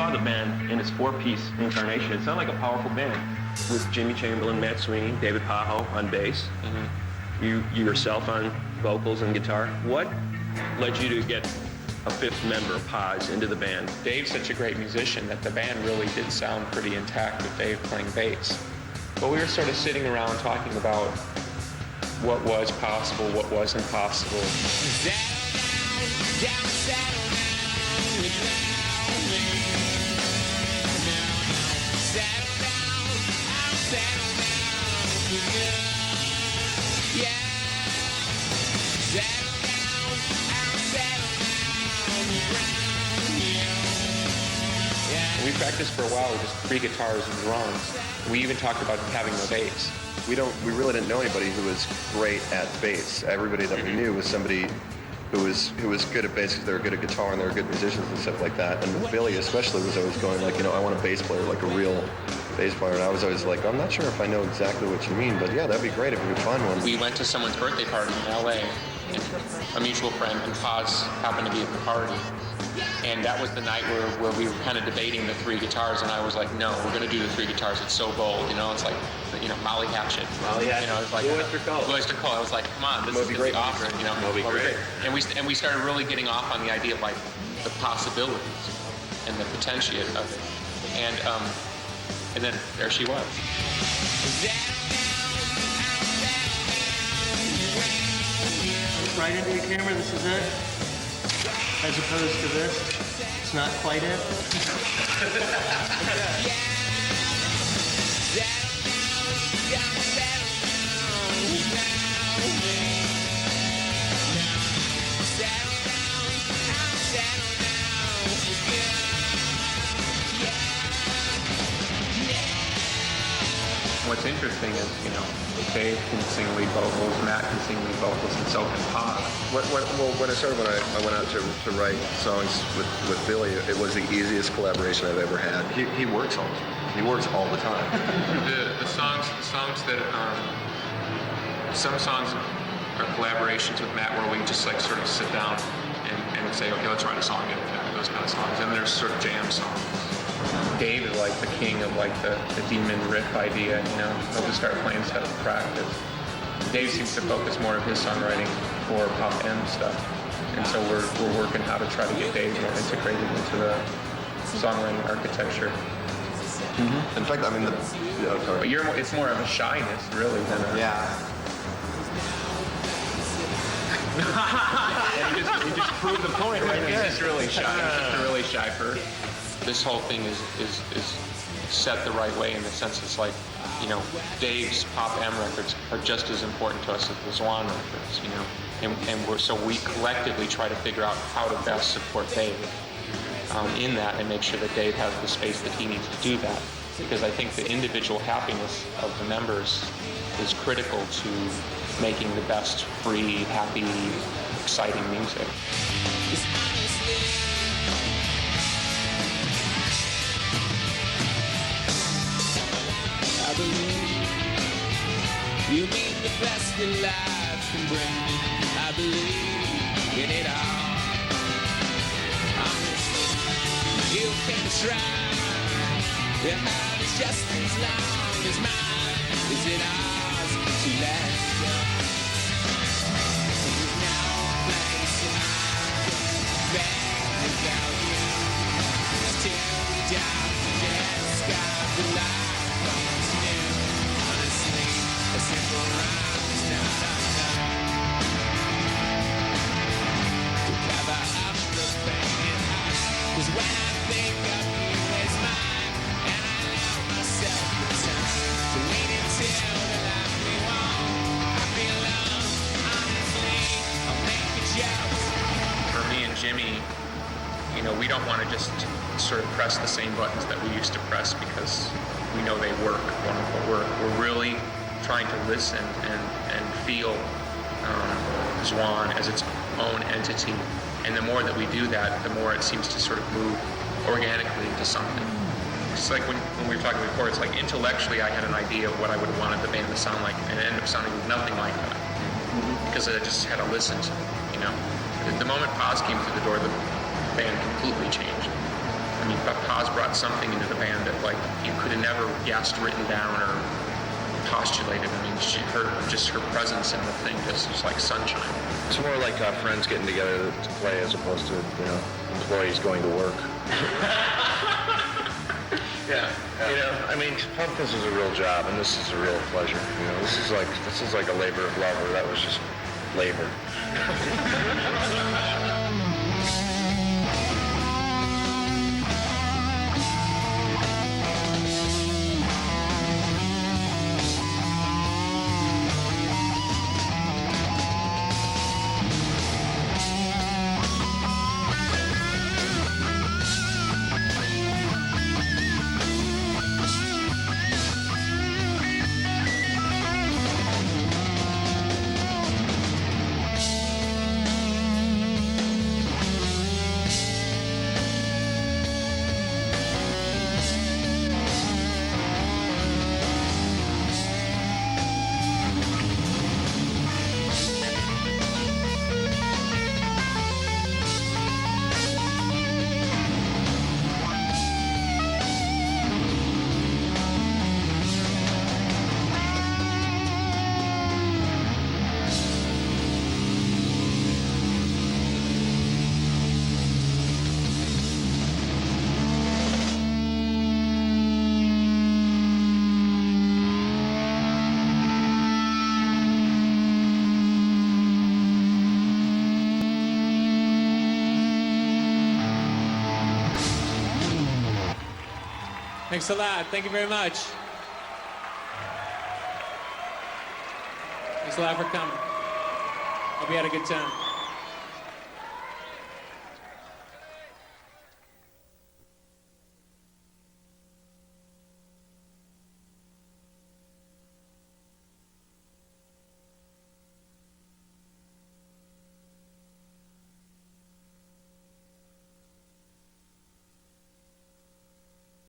saw the band in its four-piece incarnation, it sounded like a powerful band with Jimmy Chamberlain, Matt Sweeney, David Pajo on bass, you yourself on vocals and guitar. What led you to get a fifth member, Paz, into the band? Dave's such a great musician that the band really did sound pretty intact with Dave playing bass. But we were sort of sitting around talking about what was possible, what wasn't possible. We practiced for a while with just 3 guitars and drums. We even talked about having no bass. We really didn't know anybody who was great at bass. Everybody that we knew was somebody who was good at bass because they were good at guitar and they were good musicians and stuff like that. And Billy especially was always going like, I want a bass player, like a real bass player. And I was always like, I'm not sure if I know exactly what you mean, but yeah, that'd be great if we could find one. We went to someone's birthday party in LA, and a mutual friend, and Paz happened to be at the party. And that was the night where we were kind of debating the 3 guitars, and I was like, no, we're going to do the 3 guitars. It's so bold, it's like, Molly Hatchet. Molly Hatchet. It's like Blue Oyster Cult. Blue Oyster Cult. I was like, come on, this is great. awesome. It'll be great. And we started really getting off on the idea of like the possibilities and the potential of it. And then there she was. Right into the camera, this is it? As opposed to this? It's not quite it? What's interesting is, Dave can sing lead vocals, Matt can sing lead vocals, and so can Paz. When I started, when I went out to write songs with Billy, it was the easiest collaboration I've ever had. He works all the time. He works all the time. The songs that some songs are collaborations with Matt where we just like sort of sit down and say, okay, let's write a song together, those kind of songs. And there's sort of jam songs. Dave is like the king of like the demon riff idea, He'll just start playing stuff in practice. Dave seems to focus more of his songwriting for pop M stuff. And so we're working how to try to get Dave more integrated into the songwriting architecture. Mm-hmm. In fact, But it's more of a shyness really than a... Yeah. You just proved the point right He's there. just really shy. He's just a really shy person. This whole thing is set the right way in the sense it's like, Dave's Pop M records are just as important to us as the Zwan records, and so we collectively try to figure out how to best support Dave in that and make sure that Dave has the space that he needs to do that. Because I think the individual happiness of the members is critical to making the best, free, happy, exciting music. I believe you mean the best that life can bring. I believe in it all. Honestly, you can try. Your heart is just as long as mine. Is it ours to let go? There's no place in I can without you. It's too dark to describe the light. A simple rhyme is not enough to cover up the pain and hush. 'Cause when I think of you as mine, and I allow myself the time to lean into the life we want, I feel love, honestly, I'll make a joke. For me and Jimmy, we don't want to just sort of press the same buttons that we used to press because we know they work. We're really trying to listen and feel Zwan as its own entity. And the more that we do that, the more it seems to sort of move organically into something. It's like when we were talking before, it's like intellectually I had an idea of what I would have wanted the band to sound like, and it ended up sounding nothing like that. Because I just had to listen to it, The moment Paz came through the door, the band completely changed. mean, but Paz brought something into the band that like you could have never guessed, written down, or postulated. I mean, her presence in the thing just was like sunshine. It's more like friends getting together to play as opposed to, employees going to work. Yeah. You know, I mean, Punk, this is a real job, and this is a real pleasure. You know, this is like a labor of love, or that was just labor. Thanks a lot. Thank you very much. Thanks a lot for coming. Hope you had a good time.